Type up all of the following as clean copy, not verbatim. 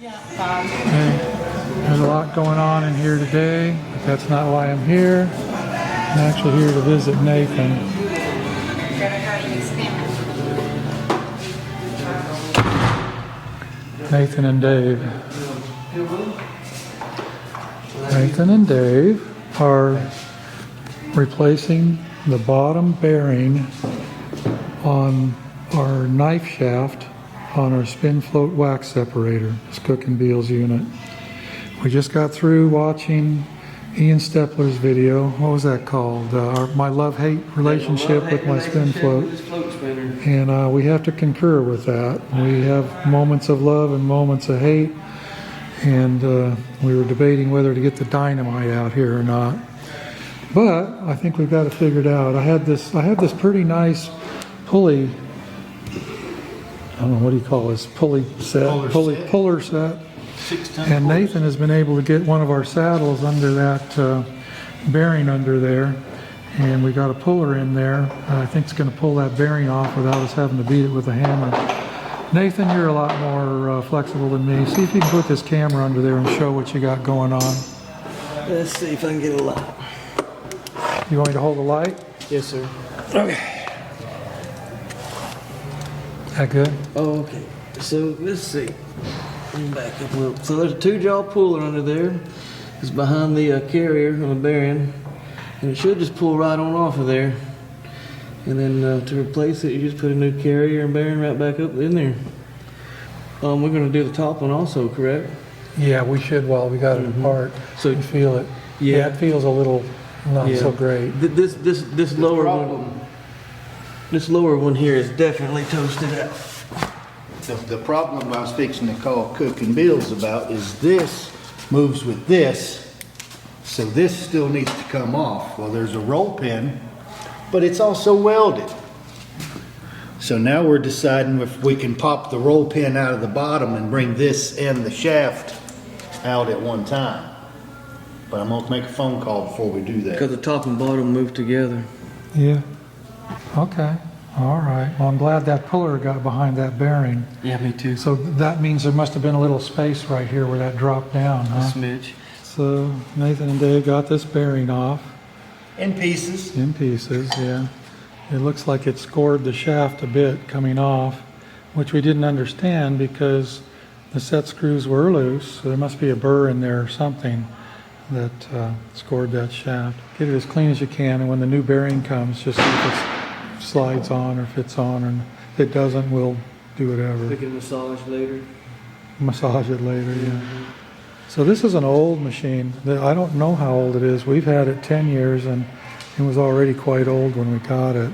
Okay. There's a lot going on in here today, but that's not why I'm here. I'm actually here to visit Nathan. Nathan and Dave. Nathan and Dave are replacing the bottom bearing on our knife shaft on our spin float wax separator, this Cook and Beals unit. We just got through watching Ian Stepler's video. What was that called? My love-hate relationship with my spin float. And we have to concur with that. We have moments of love and moments of hate. And we were debating whether to get the dynamite out here or not. But I think we've got it figured out. I had this pretty nice pulley. I don't know, what do you call this? Pulley set. Puller set. And Nathan has been able to get one of our saddles under that bearing under there, and we got a puller in there. I think it's going to pull that bearing off without us having to beat it with a hammer. Nathan, you're a lot more flexible than me. See if you can put this camera under there and show what you got going on. Let's see if I can get a light. You want me to hold the light? Yes, sir. Okay. That good? Oh, okay. So let's see. Let me back up a little. So there's a 2-jaw puller under there. It's behind the carrier on the bearing, and it should just pull right on off of there. And then to replace it, you just put a new carrier and bearing right back up in there. We're going to do the top one also, correct? Yeah, we should while we got it apart. So you feel it. Yeah, it feels a little not so great. This lower one. This lower one here is definitely toasted out. The problem I was fixing to call Cook and Beals about is this moves with this, so this still needs to come off. Well, there's a roll pin, but it's also welded. So now we're deciding if we can pop the roll pin out of the bottom and bring this and the shaft out at one time. But I'm gonna make a phone call before we do that. Because the top and bottom move together. Yeah. Okay. All right. Well, I'm glad that puller got behind that bearing. Yeah, me too. So that means there must have been a little space right here where that dropped down, huh? A smidge. So Nathan and Dave got this bearing off. In pieces. In pieces, yeah. It looks like it scored the shaft a bit coming off, which we didn't understand because the set screws were loose. So there must be a burr in there or something that scored that shaft. Get it as clean as you can, and when the new bearing comes, just see if it slides on or fits on, and if it doesn't, we'll do whatever. We can massage later. Massage it later, yeah. So this is an old machine. I don't know how old it is. We've had it 10 years, and it was already quite old when we got it.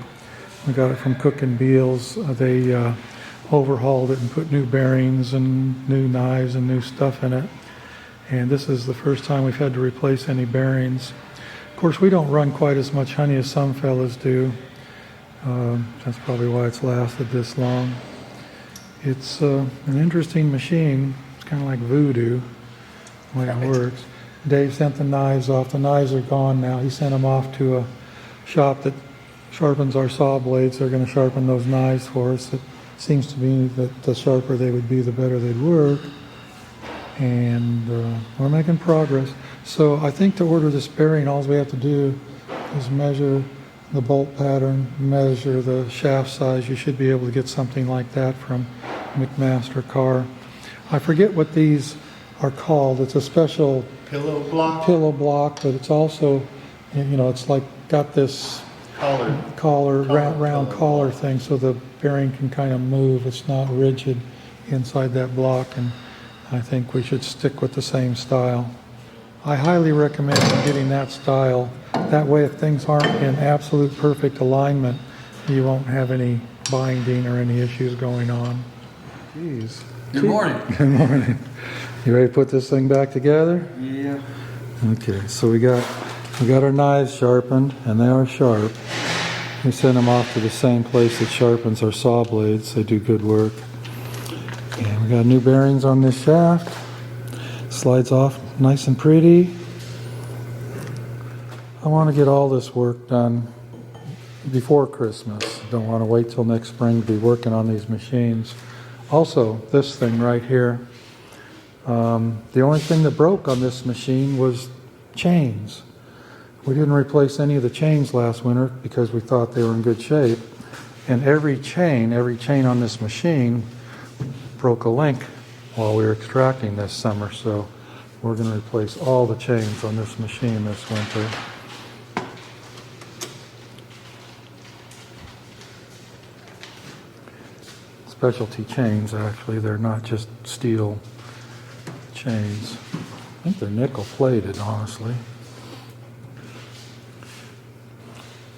We got it from Cook and Beals. They overhauled it and put new bearings and new knives and new stuff in it. And this is the first time we've had to replace any bearings. Of course, we don't run quite as much honey as some fellas do. That's probably why it's lasted this long. It's an interesting machine. It's kind of like voodoo, the way it works. Dave sent the knives off. The knives are gone now. He sent them off to a shop that sharpens our saw blades. They're going to sharpen those knives for us. It seems to me that the sharper they would be, the better they'd work. And we're making progress. So I think to order this bearing, all we have to do is measure the bolt pattern, measure the shaft size. You should be able to get something like that from McMaster Car. I forget what these are called. It's a special Pillow block, but it's also, it's like got this round collar thing, so the bearing can kind of move. It's not rigid inside that block, and I think we should stick with the same style. I highly recommend getting that style. That way, if things aren't in absolute perfect alignment, you won't have any binding or any issues going on. Jeez. Good morning. Good morning. You ready to put this thing back together? Yeah. Okay, so we got our knives sharpened, and they are sharp. We send them off to the same place that sharpens our saw blades. They do good work. And we got new bearings on this shaft. Slides off nice and pretty. I want to get all this work done before Christmas. Don't want to wait till next spring to be working on these machines. Also, this thing right here, The only thing that broke on this machine was chains. We didn't replace any of the chains last winter because we thought they were in good shape. And every chain on this machine broke a link while we were extracting this summer. So we're going to replace all the chains on this machine this winter. Specialty chains, actually. They're not just steel chains. I think they're nickel plated, honestly.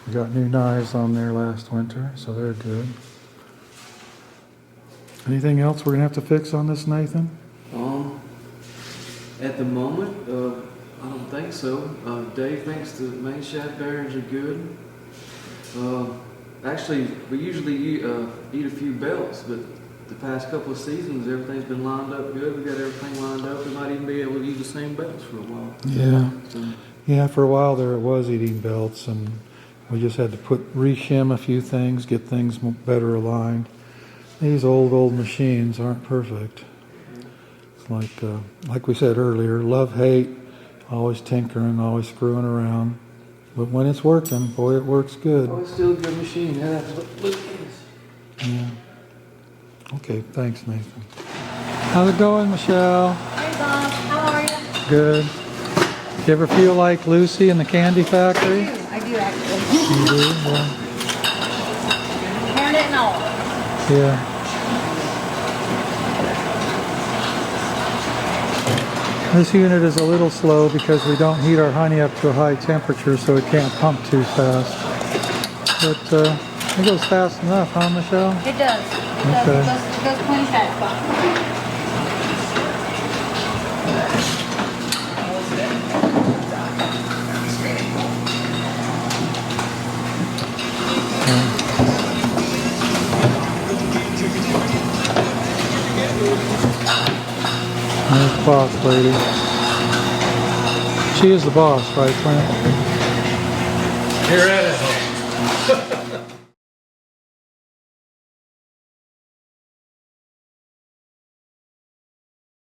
We got new knives on there last winter, so they're good. Anything else we're gonna have to fix on this, Nathan? At the moment, I don't think so. Dave thinks the main shaft bearings are good. Actually, we usually eat a few belts, but the past couple of seasons, everything's been lined up good. We got everything lined up. We might even be able to use the same belts for a while. Yeah. So, Yeah, for a while there it was eating belts, and we just had to reshim a few things, get things better aligned. These old machines aren't perfect. It's like we said earlier, love, hate, always tinkering, always screwing around. But when it's working, boy, it works good. oh, it's still a good machine. Look at this. Yeah. Okay, thanks, Nathan. How's it going, Michelle? Hey Bob, how are you? Good. Do you ever feel like Lucy in the candy factory? I do actually. You do? Yeah. Turn it and all. Yeah. This unit is a little slow because we don't heat our honey up to a high temperature, so it can't pump too fast. But it goes fast enough, huh, Michelle? It does. Okay. It goes plenty fast, Bob. There's the boss lady. She is the boss, right, Clint? Here at it.